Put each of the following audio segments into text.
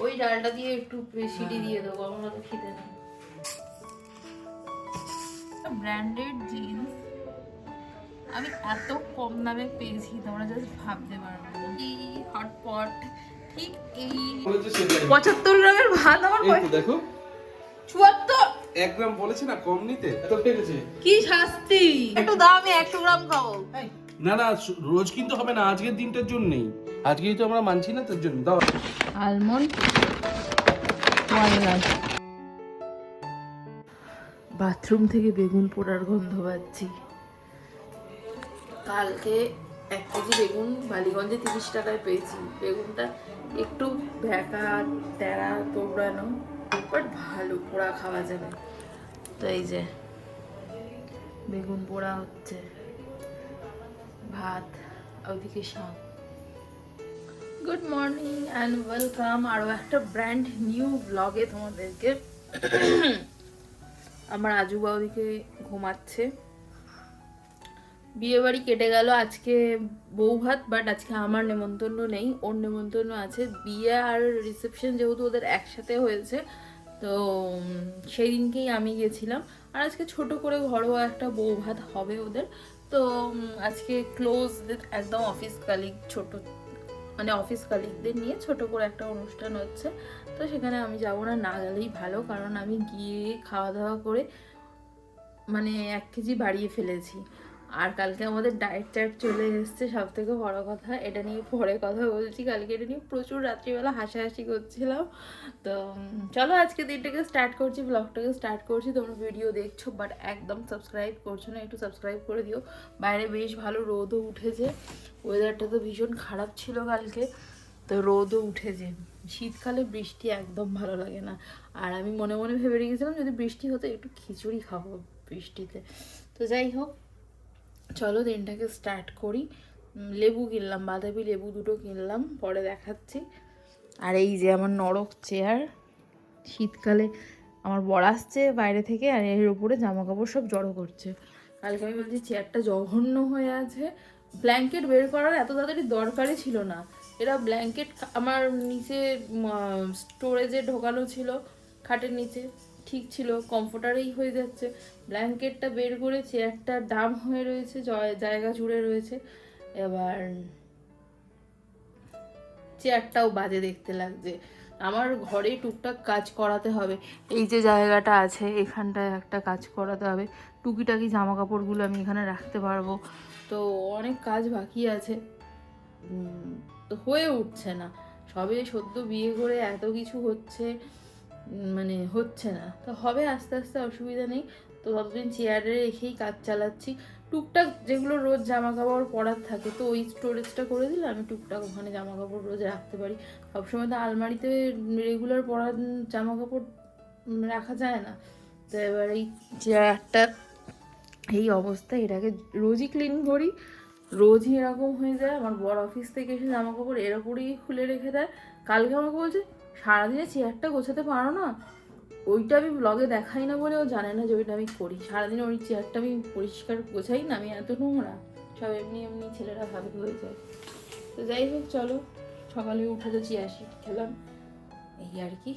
ওই ডালটা দিয়ে একটু সিটি দিয়ে দেবো, আমার তো খিদে নেই। ব্র্যান্ডেড জিন্স আমি এত কম দামে পেয়েছি তোমরা জাস্ট ভাবতে পারবে না। এই হটপট ঠিক এই 75 গ্রামের ভাত আমার দেখো 74 1 গ্রাম বলেছে না কম নিতে, এত পেয়েছে কি শাস্তি। একটু দাও, আমি 100 গ্রাম খাবো। না না রোজ কিন্তু হবে না, আজকের দিনটার জন্যই, আজকেই তো আমরা মানছি না তার জন্য দাও। আলমন্ড 1 গ্রাম। বাথরুম থেকে বেগুন পোড়ার গন্ধ পাচ্ছি। কালকে 1 কেজি বেগুন বালিগঞ্জে 30 টাকায় পেয়েছি। বেগুনটা একটু ভ্যাকা টেরা তোবড়ানো, বাট ভালো, পোড়া খাওয়া যাবে। তো এই যে বেগুন পোড়া হচ্ছে, ভাত, ওইদিকে শাক। গুড মর্নিং অ্যান্ড ওয়েলকাম আরও একটা ব্র্যান্ড নিউ ব্লগে তোমাদেরকে। আমার আজু বাউদিকে ঘুমাচ্ছে। বিয়ে বাড়ি কেটে গেল, আজকে বউ ভাত, বাট আজকে আমার নেমন্তন্ন নেই, ওর নেমন্তন্ন আছে। বিয়ে আর রিসেপশন যেহেতু ওদের একসাথে হয়েছে, তো সেই দিনকেই আমি গেছিলাম। আর আজকে ছোট করে ঘরোয়া একটা বউ ভাত হবে ওদের। তো আজকে ক্লোজ একদম অফিস কালিগ, ছোট মানে অফিস কালিগদের নিয়ে ছোট করে একটা অনুষ্ঠান হচ্ছে। তো সেখানে আমি যাবো না, না গেলেই ভালো, কারণ আমি গিয়ে খাওয়া দাওয়া করে মানে 1 কেজি বাড়িয়ে ফেলেছি। আর কালকে আমাদের ডায়েট টায়েট চলে এসছে, সব থেকে বড় কথা। এটা নিয়ে পরে কথা বলছি। কালকে এটা নিয়ে প্রচুর রাত্রিবেলা হাসাহাসি করছিলাম। তো চলো আজকে দিনটাকে স্টার্ট করছি, ব্লগটাকে স্টার্ট করছি। তোমরা ভিডিও দেখছো বাট একদম সাবস্ক্রাইব করছো না, একটু সাবস্ক্রাইব করে দিও। বাইরে বেশ ভালো রোদও উঠেছে, ওয়েদারটা তো ভীষণ খারাপ ছিল কালকে, তো রোদও উঠেছে। শীতকালে বৃষ্টি একদম ভালো লাগে না। আর আমি মনে মনে ভেবে রেখেছিলাম যদি বৃষ্টি হতো একটু খিচুড়ি খাবো বৃষ্টিতে। তো যাই হোক, চলো দিনটাকে স্টার্ট করি। লেবু কিনলাম, বাতাবি লেবু 2টো কিনলাম, পরে দেখাচ্ছি। আর এই যে আমার নরক চেয়ার, শীতকালে আমার বর আসছে বাইরে থেকে, আর এর উপরে জামা কাপড় সব জড়ো করছে। কালকে আমি বলছি চেয়ারটা জঘন্য হয়ে আছে, ব্ল্যাঙ্কেট বের করার এত তাড়াতাড়ি দরকারই ছিল না। এরা ব্ল্যাঙ্কেট আমার নিচে স্টোরেজে ঢোকানো ছিল, খাটের নিচে ঠিক ছিল, কমফোর্টারেই হয়ে যাচ্ছে। ব্ল্যাঙ্কেটটা বের করে চেয়ারটা ডাম হয়ে রয়েছে, জায়গা জুড়ে রয়েছে। এবার চেয়ারটাও বাজে দেখতে লাগছে। আমার ঘরে টুকটাক কাজ করাতে হবে, এই যে জায়গাটা আছে এখানটায় একটা কাজ করাতে হবে, টুকিটাকি জামা কাপড়গুলো আমি এখানে রাখতে পারবো। তো অনেক কাজ বাকি আছে, তো হয়ে উঠছে না। সবে সদ্য বিয়ে করে এত কিছু হচ্ছে, মানে হচ্ছে না। তো হবে আস্তে আস্তে, অসুবিধা নেই। তো ততদিন চেয়ারে রেখেই কাজ চালাচ্ছি। টুকটাক যেগুলো রোজ জামা কাপড় পরার থাকে, তো ওই স্টোরেজটা করে দিলে আমি টুকটাক ওখানে জামা কাপড় রোজ রাখতে পারি। সবসময় তো আলমারিতে রেগুলার পরা জামা কাপড় রাখা যায় না। তো এবার এই চেয়ারটা এই অবস্থা, এটাকে রোজই ক্লিন করি, রোজই এরকম হয়ে যায়। আমার বড় অফিস থেকে এসে জামা কাপড় এর উপরেই খুলে রেখে দেয়। কালকে আমাকে বলছে সারাদিনে চেয়ারটা গোছাতে পারো না। ওইটা আমি ব্লগে দেখাই না বলে ও জানে না যে ওইটা আমি করি। সারাদিন ওই চেয়ারটা আমি পরিষ্কার গোছাই না, আমি এত নোংরা, সব এমনি এমনি ছেলেরা ভাবে হয়ে যায়। তো যাই হোক, চলো সকালে উঠে তো চিয়া সিড খেলাম, এই আর কি।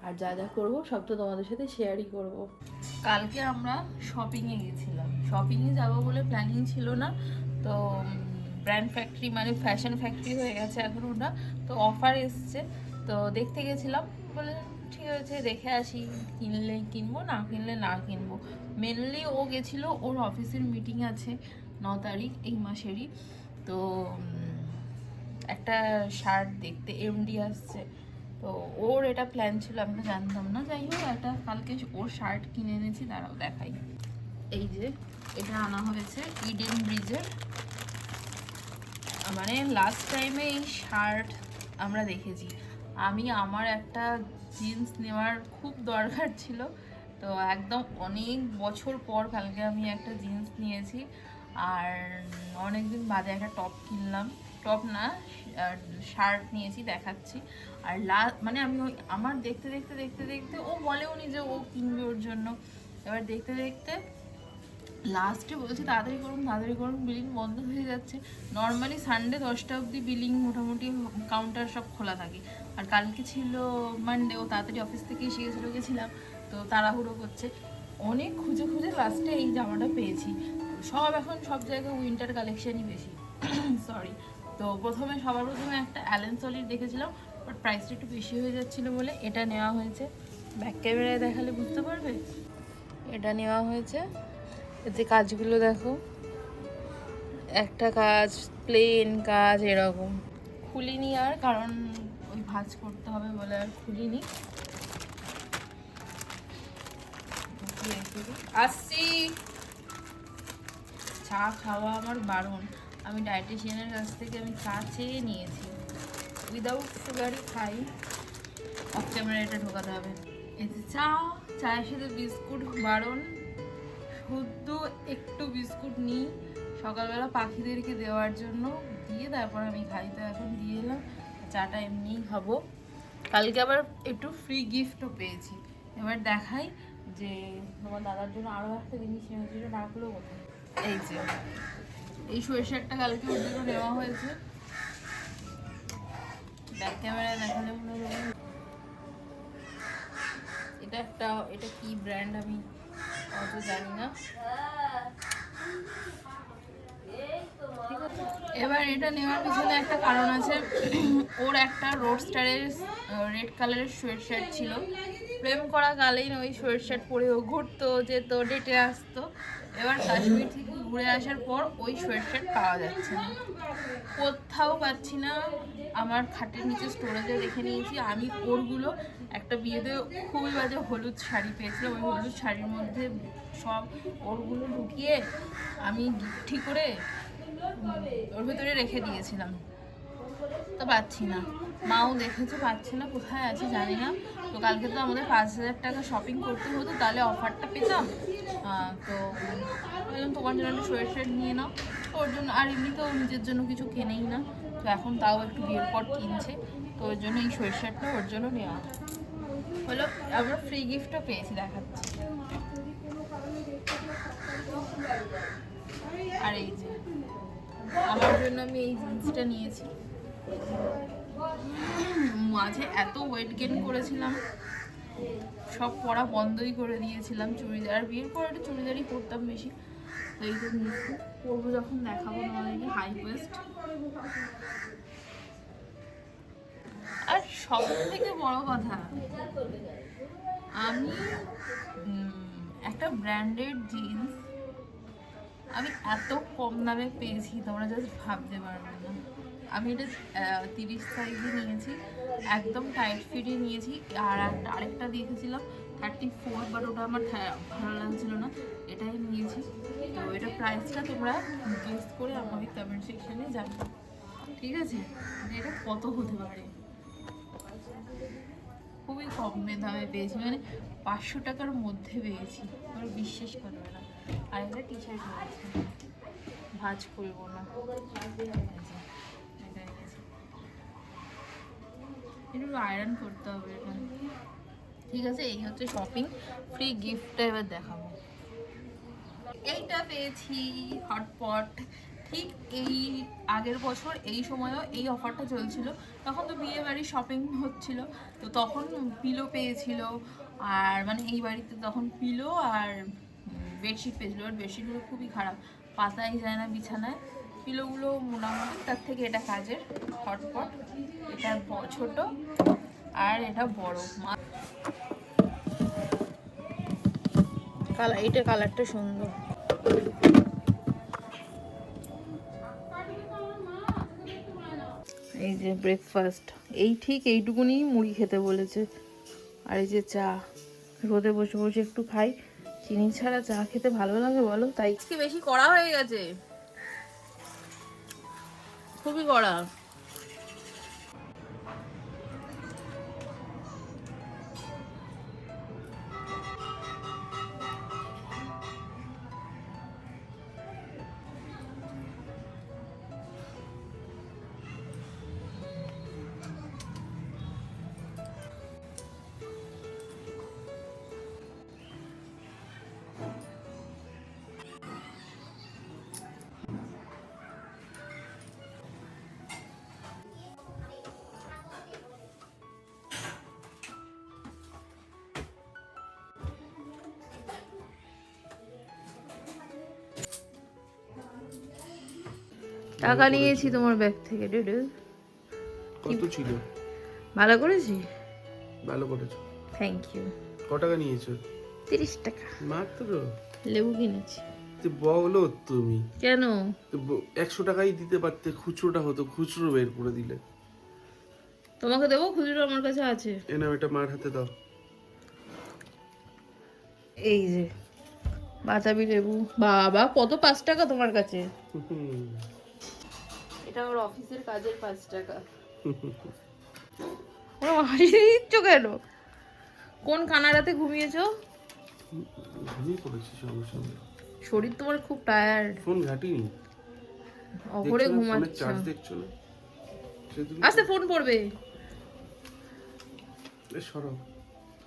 আর যা যা করবো সব তো তোমাদের সাথে শেয়ারই করব। কালকে আমরা শপিংয়ে গেছিলাম, শপিংয়ে যাবো বলে প্ল্যানিং ছিল না। তো ব্র্যান্ড ফ্যাক্টরি মানে ফ্যাশন ফ্যাক্টরি হয়ে গেছে এখন ওটা, তো অফার এসছে, তো দেখতে গেছিলাম। বলে ঠিক আছে দেখে আসি, কিনলে কিনবো, না কিনলে না কিনবো। মেনলি ও গেছিলো, ওর অফিসের মিটিং আছে 9 তারিখ এই মাসেরই। তো একটা শার্ট দেখতে এমডি আসছে, তো ওর এটা প্ল্যান ছিল, আমি তো জানতাম না। যাই হোক, একটা কালকে ওর শার্ট কিনে এনেছি, দাঁড়াও দেখাই। এই যে এটা আনা হয়েছে ইডেন ব্রিজের, মানে লাস্ট টাইমে এই শার্ট আমরা দেখেছি। আমার একটা জিন্স নেওয়ার খুব দরকার ছিল, তো একদম অনেক বছর পর কালকে আমি একটা জিন্স নিয়েছি। আর অনেকদিন বাদে একটা টপ কিনলাম, টপ না শার্ট নিয়েছি, দেখাচ্ছি। আর মানে আমি ওই আমার দেখতে দেখতে দেখতে দেখতে, ও বলেও নি যে ও কিনবে ওর জন্য। এবার দেখতে দেখতে লাস্টে বলছি তাড়াতাড়ি করুন, বিলিং বন্ধ হয়ে যাচ্ছে। নর্মালি সানডে 10টা অবধি বিলিং মোটামুটি কাউন্টার সব খোলা থাকে। আর কালকে ছিল মানডে, ও তাড়াতাড়ি অফিস থেকে এসে গেছিলাম, তো তাড়াহুড়ো করছে। অনেক খুঁজে লাস্টে এই জামাটা পেয়েছি। এখন সব জায়গায় উইন্টার কালেকশনই বেশি। সরি। তো সবার প্রথমে একটা অ্যালেন সলিড দেখেছিলাম, বাট প্রাইসটা একটু বেশি হয়ে যাচ্ছিলো বলে এটা নেওয়া হয়েছে। ব্যাক ক্যামেরায় দেখালে বুঝতে পারবে। এটা নেওয়া হয়েছে। এতে কাজগুলো দেখো, একটা কাজ প্লেন কাজ এরকম। খুলিনি আর, কারণ ওই ভাঁজ করতে হবে বলে আর খুলিনি। আসছি। চা খাওয়া আমার বারণ। আমি ডায়েটিশিয়ানের কাছ থেকে আমি চা চেয়ে নিয়েছি, উইদাউট সুগারই খাই। অফ ক্যামেরা এটা ঢোকাতে হবে। এই যে চায়ের সাথে বিস্কুট বারণ, শুদ্ধ একটু বিস্কুট নিই সকালবেলা পাখিদেরকে দেওয়ার জন্য, দিয়ে তারপর আমি খাই। তো এখন দিয়ে এলাম, চাটা এমনিই খাবো। কালকে আবার একটু ফ্রি গিফটও পেয়েছি। এবার দেখাই যে তোমার দাদার জন্য আরও একটা জিনিস নিয়েছিল, ডাকলো কোথায়। এই যে এই সোয়েটারটা কালকে ওর জন্য নেওয়া হয়েছে। ব্যাক ক্যামেরায় দেখালে মনে হবে। এটা কি ব্র্যান্ড আমি অত জানি না। এবার এটা নেওয়ার পিছনে একটা কারণ আছে। ওর একটা রোডস্টারের রেড কালারের সোয়েট শার্ট ছিল, প্রেম করা কালেই ওই সোয়েট শার্ট পরে ও ঘুরতো, যেত, ডেটে আসতো। এবার কাশ্মীর থেকে ঘুরে আসার পর ওই সোয়েট শার্ট পাওয়া যাচ্ছে না, কোথাও পাচ্ছি না। আমার খাটের নিচে স্টোরেজে রেখে নিয়েছি আমি। ওরগুলো একটা বিয়েতে খুবই বাজে হলুদ শাড়ি পেয়েছিলাম, ওই হলুদ শাড়ির মধ্যে সব ওরগুলো ঢুকিয়ে আমি ঠিক করে ওর ভেতরে রেখে দিয়েছিলাম। তো পাচ্ছি না, মাও দেখেছে পাচ্ছি না, কোথায় আছে জানি না। তো কালকে তো আমাদের 5,000 টাকা শপিং করতে হতো, তাহলে অফারটা পেতাম। তো বললাম তোমার জন্য একটা সোয়েট শার্ট নিয়ে নাও। ওর জন্য, আর এমনিতেও নিজের জন্য কিছু কেনেই না, তো এখন তাও একটু বিয়ের পর কিনছে, তো ওর জন্য এই সোয়েট শার্টটা ওর জন্য নেওয়া হলো। আমরা ফ্রি গিফটও পেয়েছি, দেখাচ্ছি। আর এই যে আমার জন্য আমি এই জিন্সটা নিয়েছি। মাঝে এত ওয়েট গেইন করেছিলাম, সব পরা বন্ধই করে দিয়েছিলাম। চুড়িদার, বিয়ের পর একটা চুড়িদারই পরতাম বেশি, তো এইটা নিয়েছি। পরবো যখন দেখাবো তোমাদেরকে। High West. আর সব থেকে বড় কথা, আমি একটা ব্র্যান্ডেড জিন্স আমি এত কম দামে পেয়েছি, তোমরা জাস্ট ভাবতে পারবে না। আমি এটা 30 সাইজে নিয়েছি, একদম টাইট ফিটে নিয়েছি। আর আরেকটা দেখেছিলাম 34, বাট ওটা আমার ভালো লাগছিল না, এটাই নিয়েছি। তো এটা প্রাইসটা তোমরা গেস করে আমাকে কমেন্ট সেকশনে জানাবে, ঠিক আছে, যে এটা কত হতে পারে। খুবই কম দামে পেয়েছি, মানে 500 টাকার মধ্যে পেয়েছি, তোমরা বিশ্বাস করবে না। আর একটা টি শার্ট নিয়েছি, ভাঁজ করবো না, একটু আয়রন করতে হবে এটা, ঠিক আছে। এই হচ্ছে শপিং। ফ্রি গিফটটা এবার দেখাবো। এইটা পেয়েছি হটপট। ঠিক এই আগের বছর এই সময়ও এই অফারটা চলছিল, তখন তো বিয়ে বাড়ির শপিং হচ্ছিল, তো তখন পিলো পেয়েছিল। আর মানে এই বাড়িতে তখন পিলো আর বেডশিট পেয়েছিল, আর বেডশিটগুলো খুবই খারাপ, পাতাই যায় না বিছানায়। পিলোগুলো মোটামুটি, তার থেকে এটা কাজের হটপট। এটা ছোট আর এটা বড়। এটা কালারটা সুন্দর। এই যে ব্রেকফাস্ট, ঠিক এইটুকুনি মুড়ি খেতে বলেছে। আর এই যে চা, রোদে বসে বসে একটু খাই, চিনি ছাড়া চা খেতে ভালো লাগে বলো? তাই কি বেশি কড়া হয়ে গেছে, খুবই কড়া। টাকা নিয়েছি তোমার ব্যাগ থেকে ডুডু। কত ছিল? ভালো করেছি। ভালো করেছো। Thank you. কত টাকা নিয়েছো? 30 টাকা। মাত্র? লেবু কিনেছি। তো বলো তুমি। কেন? 100 টাকাই দিতে পারতে, খুচরোটা হতো, খুচরো বের করে দিলে। তোমাকে দেবো, খুচরো আমার কাছে আছে। এ নাও, এটা মার হাতে দাও। এই যে বাতাবি লেবু। বাবা কত 5 টাকা তোমার কাছে? এটা ওর অফিসের কাজের 5 টাকা। ও হাসি দিচ্ছ কেন? কোন কানাডাতে ঘুমিয়েছো? ঘুমিয়ে পড়েছি সঙ্গে সঙ্গে। শরীর তোমার খুব টায়ার্ড। ফোন ঘাটিনি। অপরে ঘুমাচ্ছ। চার্জ দেখছো না? আস্তে ফোন পড়বে। সরো।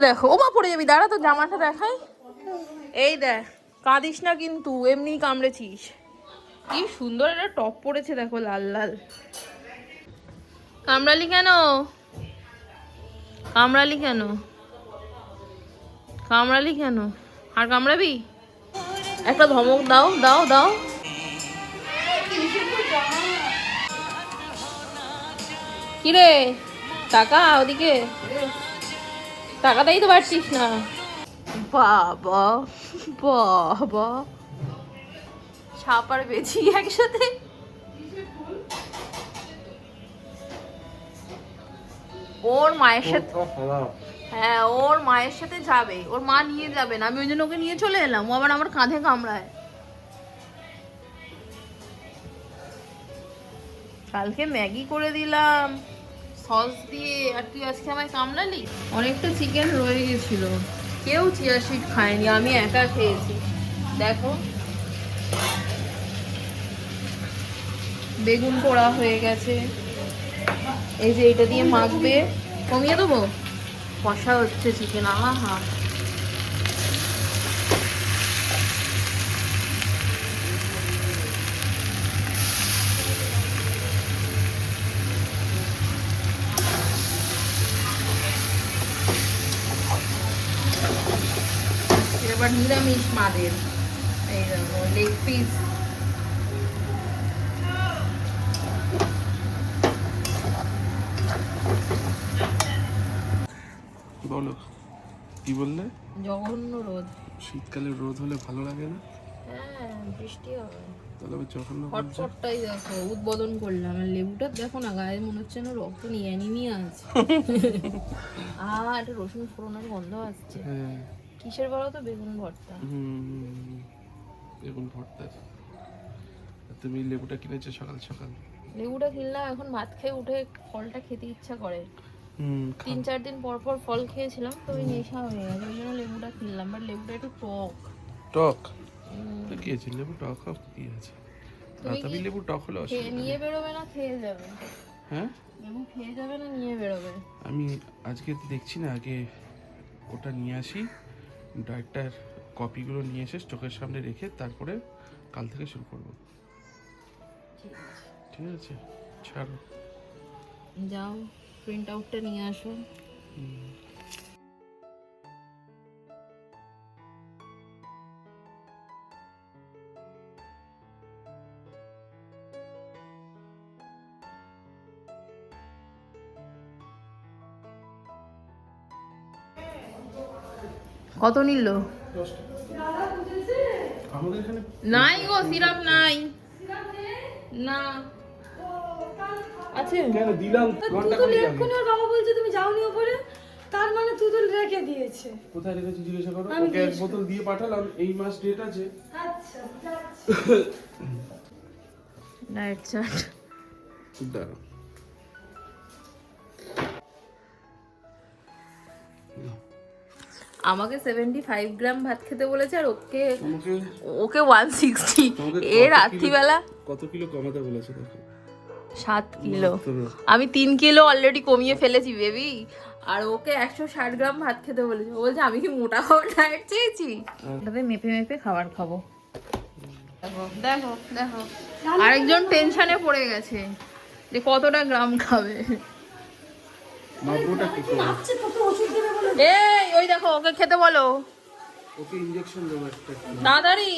দেখো ওমা পড়ে যাবি, দাঁড়া তো জামাটা দেখাই। এই দেখ, কাঁদিস না কিন্তু, এমনি কামড়েছিস। কি সুন্দর একটা টপ পড়েছে দেখো, লাল লাল। কামড়ালি কেন? কামড়ালি কেন? কামড়ালি কেন? আর কামড়াবি? একটা ধমক দাও, দাও দাও। কিরে টাকা ওদিকে, টাকাটাই তো পারছিস না। বাবা বাবা, সাপ আর বেছি একসাথে। ওর মায়ের সাথে, হ্যাঁ ওর মায়ের সাথে যাবে, ওর মা নিয়ে যাবে না, আমি ওই জন্য ওকে নিয়ে চলে এলাম। ও আবার আমার কাঁধে কামড়ায়। কালকে ম্যাগি করে দিলাম সস দিয়ে, আর তুই আজকে আমায় কামড়ালি। অনেকটা চিকেন রয়ে গেছিল, কেউ চিয়া সিড খায়নি, আমি একা খেয়েছি। দেখো বেগুন পোড়া হয়ে গেছে। এই যে এটা দিয়ে মাখবে, কমিয়ে দেবো। কষা হচ্ছে চিকেন, আহা। এবার নিরামিষ মাদের এই দেখো লেগ পিস। বলো কি বললে? জঘন্য রোদ। শীতকালে রোদ হলে ভালো লাগে না? হ্যাঁ বৃষ্টি হবে। তাহলে আবার জঘন্য বলছো? ফটফটটাই দেখো উদ্বোধন করলাম। আর লেবুটা দেখো না, গায়ে মনে হচ্ছে না রক্ত নিয়ে অ্যানিমিয়া আছে। একটা রসুন ফোড়নের গন্ধ আসছে। হ্যাঁ। কিসের বলো তো? বেগুন ভর্তা। বেগুন ভর্তা। তুমি লেবুটা কিনেছো সকাল সকাল? লেবুটা কিনলাম, এখন ভাত খেয়ে উঠে ফলটা খেতে ইচ্ছা করে। 3-4 দিন পর পর ফল খেয়েছিলাম তো ওই নেশা হয়ে গেছে, ওই জন্য লেবুটা কিনলাম। বাট লেবুটা একটু টক। টক? কি আছে লেবু টক হবে? কি আছে? বাতাবি লেবু টক হলে অসুবিধা নেই। নিয়ে বেরোবে না খেয়ে যাবে? হ্যাঁ লেবু খেয়ে যাবে না নিয়ে বেরোবে? আমি আজকে দেখছি না, আগে ওটা নিয়ে আসি, ডায়েটটার কপিগুলো নিয়ে এসে চোখের সামনে রেখে তারপরে কাল থেকে শুরু করব। ঠিক আছে ছাড়ো। যাও প্রিন্ট আউটটা নিয়ে আসো। কত নিল? আমাদের এখানে নাই গো, সিরাপ নাই। না আছে কেন দিলাম? ঘন্টা তুতুল এক্ষুনি ওর বাবা বলছে তুমি যাওনি ওপরে, তার মানে তুতুল রেখে দিয়েছে। কোথায় রেখেছি জিজ্ঞাসা করো। ওকে এক বোতল দিয়ে পাঠালাম, এই মাস ডেট আছে। আচ্ছা ডায়েট চার্ট। দাঁড়াও। আমাকে 75 গ্রাম ভাত খেতে বলেছে, আর ওকে তোমাকে ওকে 160। এ রাত্রিবেলা কত কিলো কমাতে বলেছে দেখো? 7 কিলো। আমি 3 কিলো অলরেডি কমিয়ে ফেলেছি বেবি। আর ওকে 160 গ্রাম ভাত খেতে বলেছে। ও বলছে আমি কি মোটা খাবার ডায়েট চেয়েছি? ওটাতে মেপে মেপে খাবার খাবো। দেখো দেখো দেখো, আরেকজন টেনশনে পড়ে গেছে যে কতটা গ্রাম খাবে। মাপবোটা কি করে? আচ্ছা তোকে ওষুধ দেবে বলে এই ওই দেখো, ওকে খেতে বলো ওকে ইনজেকশন দেবো একটা। তাড়াতাড়ি।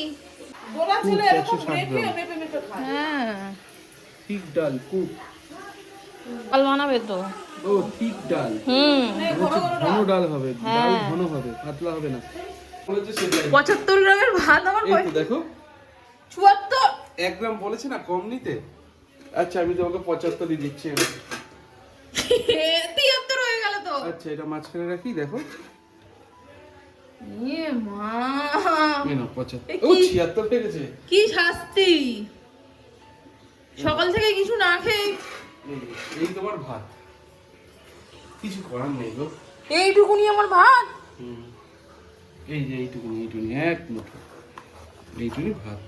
বলা ছিল এরকম 160 গ্রাম। মেপে মেপে খায়। হ্যাঁ ঠিক ডাল কুক। ডাল বানাবে তো? ও ঠিক ডাল, ঘন ডাল হবে, ডাল ঘন হবে, পাতলা হবে না। বলেছে সেটাই। 75 গ্রামের ভাত আমার এই তো দেখো 74। 1 গ্রাম বলেছে না কম নিতে। আচ্ছা আমি তোমাকে 75 দিচ্ছি। 73 হয়ে গেল তো। আচ্ছা এটা মাঝখানে রাখি, দেখো এ মা, এই নাও 75। এ ও কি? 76 হয়ে গেছে। কি শাস্তি! সকাল থেকে কিছু না খেয়ে এই তোমার ভাত, কিছু করার নেই গো। এইটুকুনি আমার ভাত। এই যে এইটুকুনি এক মুঠো, এইটুকুনি ভাত।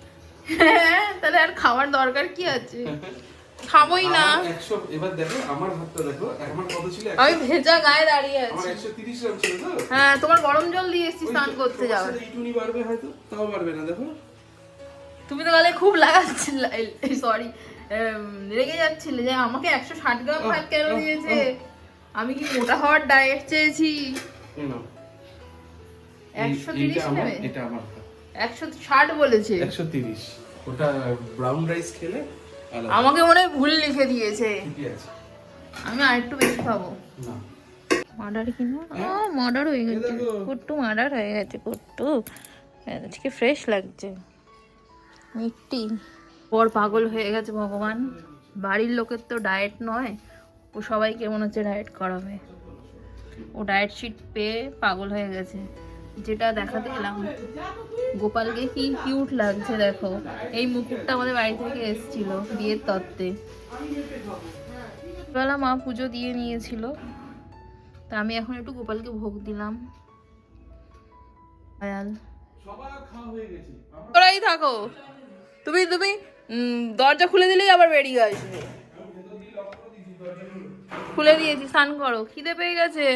হ্যাঁ, তাহলে আর খাওয়ার দরকার কি আছে? খাবোই না। আমার 100, এবার দেখো আমার ভাতটা দেখো, আমার কত ছিল? আমি ভেজা গায়ে দাঁড়িয়ে আমার আছি। 130 গ্রাম ছিল তো। হ্যাঁ, তোমার গরম জল দিয়ে এসেছি স্নান করতে যাও। এইটুকুনি বাড়বে হয়তো, তাও বাড়বে না দেখো। তুমি তো গালে খুব লাগাচ্ছিলে, সরি, রেগে যাচ্ছিলে যে আমাকে 160 গ্রাম ভাত কেন দিয়েছে। আমি কি মোটা হওয়ার ডায়েট চেয়েছি? এই নাও। 130 আমার, নেবে? এটা আমার ভাত। 160 বলেছে। 130। ওটা ব্রাউন রাইস খেলে আলাদা। আমাকে মনে হয় ভুল লিখে দিয়েছে। ঠিকই আছে। আমি আরেকটু বেশি খাবো। না মার্ডার কিনা? মার্ডার হয়ে গেছে, কুট্টু মার্ডার হয়ে গেছে, কুট্টু আজকে ফ্রেশ লাগছে, মিষ্টি। বর পাগল হয়ে গেছে ভগবান। বাড়ির লোকের তো ডায়েট নয়, ও সবাইকে মনে হচ্ছে ডায়েট করাবে। ও ডায়েট শিট পেয়ে পাগল হয়ে গেছে। যেটা দেখাতে এলাম, গোপালকে কি কিউট লাগছে দেখো। এই মুকুটটা আমাদের বাড়ি থেকে এসেছিল বিয়ের তত্ত্বে। বেলা মা পুজো দিয়ে নিয়েছিল, তা আমি এখন একটু গোপালকে ভোগ দিলাম। সবার খাওয়া হয়ে গেছে। তোরাই থাকো, তুমি তুমি দরজা খুলে দিলেই আবার বেরিয়ে আসবে। খুলে দিয়েছি, স্নান করো, খিদে পেয়ে গেছে।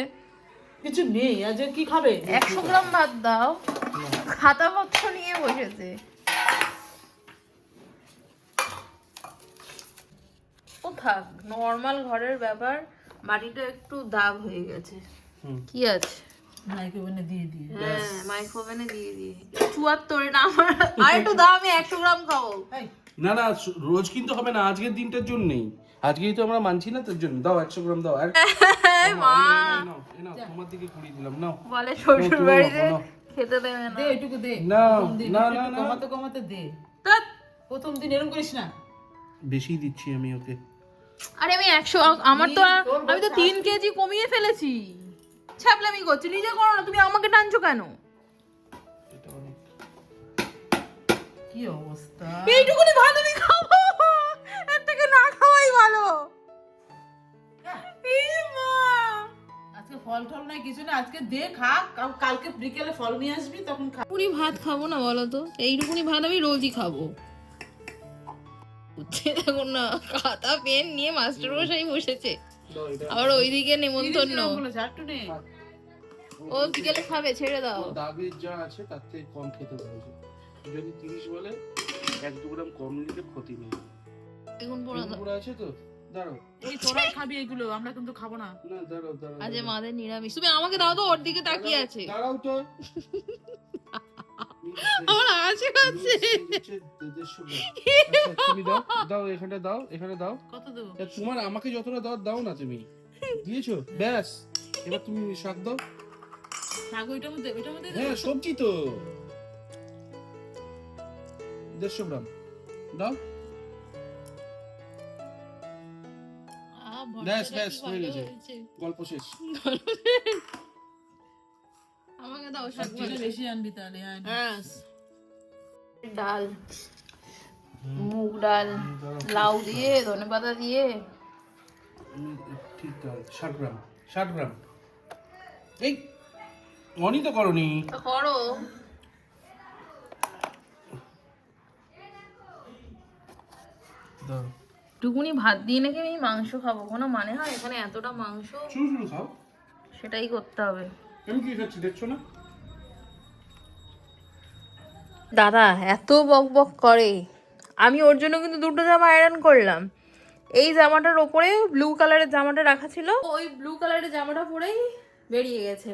কিছু নেই, আজ কি খাবে? 100 গ্রাম ভাত দাও। খাতা পত্র নিয়ে বসেছে। ও থাক, নর্মাল ঘরের ব্যাপার। মাটিটা একটু দাগ হয়ে গেছে, কি আছে? মাইক্রোওভেনে দিয়ে দিয়ে। হ্যাঁ, মাইক্রোওভেনে দিয়ে দিয়ে। 74 না আমার, আর একটু দাও, আমি 100 গ্রাম খাবো। না না, রোজ কিন্তু হবে না, আজকের দিনটার জন্যই। আজকেই তো আমরা মানছি না, তার জন্য দাও 100 গ্রাম দাও। আর মা নাও, এই নাও, তোমার দিকে ঘুরিয়ে দিলাম, নাও। বলে শ্বশুর বাড়িতে নাও। খেতে দেবে না। দে এটুকু দে। না, প্রথম দিন না, একটু না, না। কমাতে কমাতে দে। ধ্যাৎ। প্রথম দিন এরকম করিস না। বেশি দিচ্ছি আমি ওকে। আরে আমি 100, আমার তো আমি তো 3 কেজি কমিয়ে ফেলেছি। ছাপলামি করছি, নিজে করো না, তুমি আমাকে টানছো কেন? এটা অনেক। কি অবস্থা! এইটুকুনি ভাত আমি খাবো, এর থেকে না খাওয়াই ভালো। এই মা, আজকে ফল টল নাই, কিছু না, আজকে দে খা, কালকে বিকেলে ফল নিয়ে আসবি, তখন খা। এইটুকুনি ভাত খাবো না বলো তো? এইটুকুনি ভাত আমি রোজই খাবো। বুঝছে দেখুন না, খাতা পেন নিয়ে মাস্টার মশাই বসেছে, আবার ওইদিকে নেমন্তন্ন। একটু নে। ও বিকেলে খাবে, ছেড়ে দাও। দাগের যা আছে তার থেকে কম খেতে বলেছে। যদি 30 বলে 1-2 গ্রাম কম নিলে ক্ষতি নেই। বেগুন পোড়া দাও। পুরো আছে তো, দাঁড়াও। এই তোরাই খাবি এগুলো, আমরা কিন্তু খাবো না। না দাঁড়াও দাঁড়াও। আজ মাদের নিরামিষ। তুমি আমাকে দাও তো, ওর দিকে তাকিয়ে আছে। দাঁড়াও তো। আমার হাসি পাচ্ছে। তুমি দাও, দাও এখানে দাও, এখানে দাও। কত দেবো? তোমার আমাকে যতটা দাও দাও না, তুমি দিয়েছো, ব্যাস। এবার তুমি শাক দাও। শাক ওইটার মধ্যে, ওইটার মধ্যে দে। হ্যাঁ সবজি তো 150 গ্রাম দাও। ব্যাস ব্যাস হয়ে গেছে, গল্প শেষ। আমাকে দাও শাক সবজিটা বেশি আনবি তাহলে। হ্যাঁ, ডাল, মুগ ডাল, লাউ দিয়ে, ধনেপাতা দিয়ে। ঠিক আছে 60 গ্রাম, 60 গ্রাম। এই মনি তো করনি। করো। দাও টুকুনি ভাত দিয়ে নাকি আমি মাংস খাবো, কোনো মানে হয়? এখানে এতটা মাংস, শুরু শুরু খাও। সেটাই করতে হবে। আমি কি খাচ্ছি দেখছো না? দাদা এত বক বক করে। আমি ওর জন্য কিন্তু 2টো জামা আয়রন করলাম। এই জামাটার ওপরে ব্লু কালারের জামাটা রাখা ছিল, ওই ব্লু কালারের জামাটা পরেই বেরিয়ে গেছে।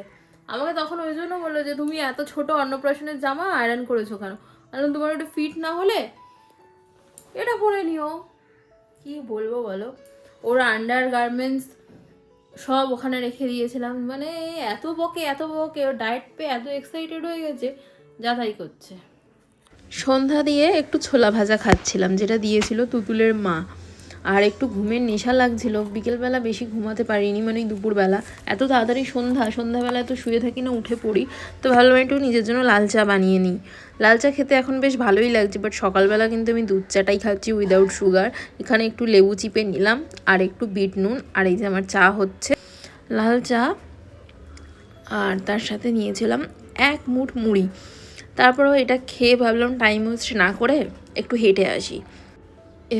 আমাকে তখন ওই জন্য বললো যে তুমি এত ছোট অন্নপ্রাশনের জামা আয়রন করেছো কেন? আমি তোমার একটু ফিট না হলে এটা পরে নিও। কি বলবো বলো, ওর আন্ডার গার্মেন্টস সব ওখানে রেখে দিয়েছিলাম, মানে এত বকে ওর ডায়েট পেয়ে এত এক্সাইটেড হয়ে গেছে, যা তাই করছে। সন্ধ্যা দিয়ে একটু ছোলা ভাজা খাচ্ছিলাম, যেটা দিয়েছিল তুতুলের মা। আর একটু ঘুমের নেশা লাগছিল, বিকেলবেলা বেশি ঘুমাতে পারিনি, মানে দুপুরবেলা এত তাড়াতাড়ি সন্ধ্যাবেলা এত শুয়ে থাকি না, উঠে পড়ি। তো ভাবলাম একটু নিজের জন্য লাল চা বানিয়ে নিই। লাল চা খেতে এখন বেশ ভালোই লাগছে, বাট সকালবেলা কিন্তু আমি দুধ চাটাই খাচ্ছি উইদাউট সুগার। এখানে একটু লেবু চিপে নিলাম আর একটু বিট নুন, আর এই যে আমার চা হচ্ছে, লাল চা। আর তার সাথে নিয়েছিলাম 1 মুঠ মুড়ি। তারপরেও এটা খেয়ে ভাবলাম টাইম ওয়েস্ট না করে একটু হেঁটে আসি।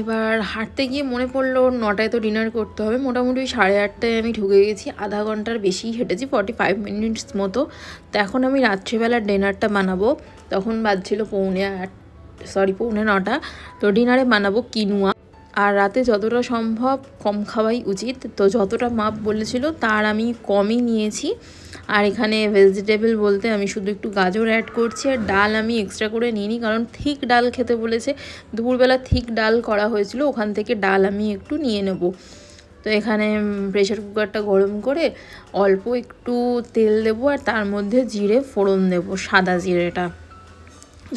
এবার হাঁটতে গিয়ে মনে পড়লো 9টায় তো ডিনার করতে হবে। মোটামুটি 8:30টায় আমি ঢুকে গেছি, আধা ঘন্টার বেশি হেঁটেছি, 45 মিনিটস মতো। তো এখন আমি রাত্রিবেলার ডিনারটা বানাবো। তখন বাজছিল 9:45। তো ডিনারে বানাবো কিনুয়া। আর রাতে যতটা সম্ভব কম খাওয়াই উচিত, তো যতটা মাপ বলেছিল তার আমি কমই নিয়েছি। আর এখানে ভেজিটেবল বলতে আমি শুধু একটু গাজর অ্যাড করছি, আর ডাল আমি এক্সট্রা করে নিইনি, কারণ থিক ডাল খেতে বলেছে। দুপুরবেলা থিক ডাল করা হয়েছিল, ওখান থেকে ডাল আমি একটু নিয়ে নেব। তো এখানে প্রেশার কুকারটা গরম করে অল্প একটু তেল দেবো, আর তার মধ্যে জিরে ফোড়ন দেবো, সাদা জিরেটা।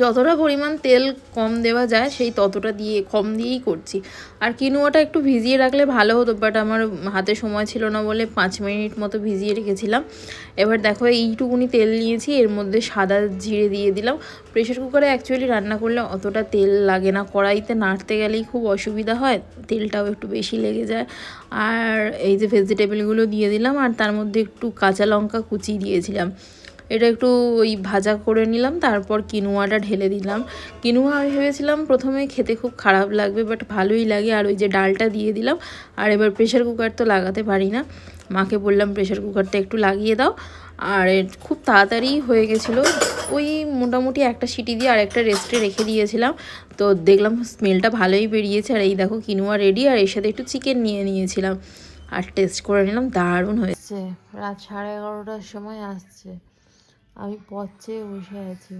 যতটা পরিমাণ তেল কম দেওয়া যায় সেই ততটা কম দিয়েই করছি। আর কিনুয়াটা একটু ভিজিয়ে রাখলে ভালো হতো, বাট আমার হাতে সময় ছিল না বলে 5 মিনিট মতো ভিজিয়ে রেখেছিলাম। এবার দেখো এইটুকুনি তেল নিয়েছি, এর মধ্যে সাদা জিরে দিয়ে দিলাম। প্রেশার কুকারে অ্যাকচুয়ালি রান্না করলে অতটা তেল লাগে না, কড়াইতে নাড়তে গেলেই খুব অসুবিধা হয়, তেলটাও একটু বেশি লেগে যায়। আর এই যে ভেজিটেবলগুলো দিয়ে দিলাম, আর তার মধ্যে একটু কাঁচা লঙ্কা কুচি দিয়েছিলাম। এটা একটু ওই ভাজা করে নিলাম, তারপর কিনুয়াটা ঢেলে দিলাম। কিনুয়া আমি ভেবেছিলাম প্রথমে খেতে খুব খারাপ লাগবে, বাট ভালোই লাগে। আর ওই যে ডালটা দিয়ে দিলাম। আর এবার প্রেশার কুকার তো লাগাতে পারি না, মাকে বললাম প্রেশার কুকারটা একটু লাগিয়ে দাও। আর খুব তাড়াতাড়ি হয়ে গেছিলো, ওই মোটামুটি একটা সিটি দিয়ে আর একটা রেস্টে রেখে দিয়েছিলাম। তো দেখলাম স্মেলটা ভালোই বেরিয়েছে। আর এই দেখো কিনুয়া রেডি, আর এর সাথে একটু চিকেন নিয়ে নিয়েছিলাম, আর টেস্ট করে নিলাম, দারুণ হয়েছে। রাত 11:30টার সময় আসছে, আমি পথ চেয়ে বসে আছি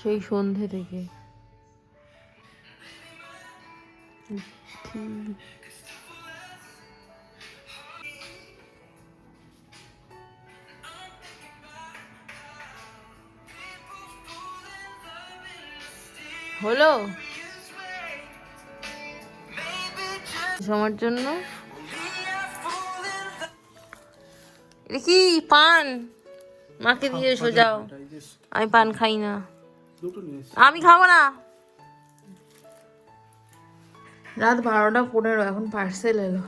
সেই সন্ধে থেকে। হলো সময়ের জন্য এটা কি পান? মাকে দিয়ে এসো যাও, আমি পান খাই না, আমি খাবো না। রাত 12:15, এখন পার্সেল এলো।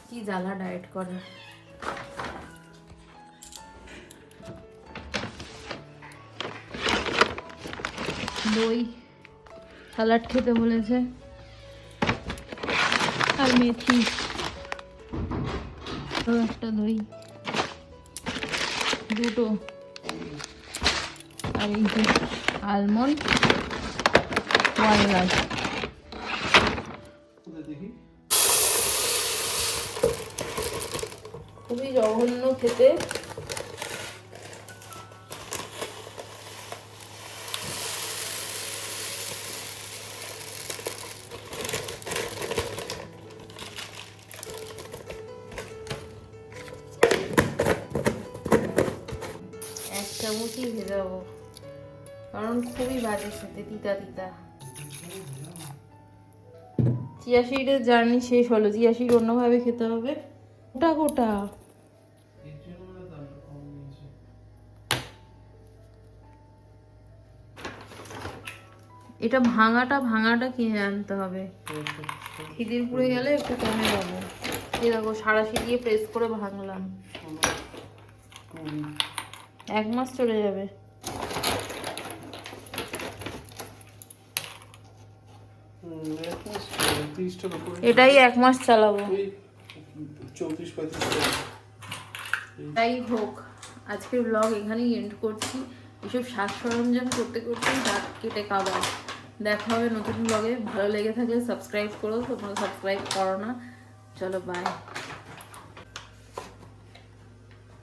কি জ্বালা ডায়েট করা। দই স্যালাড খেতে বলেছে, আর মেথি, একটা দই, দুটো, আর এই যে আলমন্ড 1 গ্লাস। খুবই জঘন্য খেতে। এক চামচই ভেজাবো, কারণ খুবই বাজে খেতে, তিতা তিতা। চিয়া সিডের জার্নি শেষ হলো, চিয়া সিড অন্যভাবে খেতে হবে। গোটা গোটা এটা ভাঙাটা কিনে আনতে হবে। খিদিরপুরে গেলে একটু কমে যাবো। এই দেখো সাঁড়াশি দিয়ে প্রেস করে ভাঙলাম, 1 মাস চলে যাবে। এটাই 1 মাস চালাবো। তাই হোক, আজকের ব্লগ এখানেই এন্ড করছি। এসব সাজ সরঞ্জাম করতে করতেই দাঁত কেটে কাবার। দেখা হবে নতুন ব্লগে। ভালো লেগে থাকলে সাবস্ক্রাইব করো, তোমরা সাবস্ক্রাইব করো না। চলো বাই।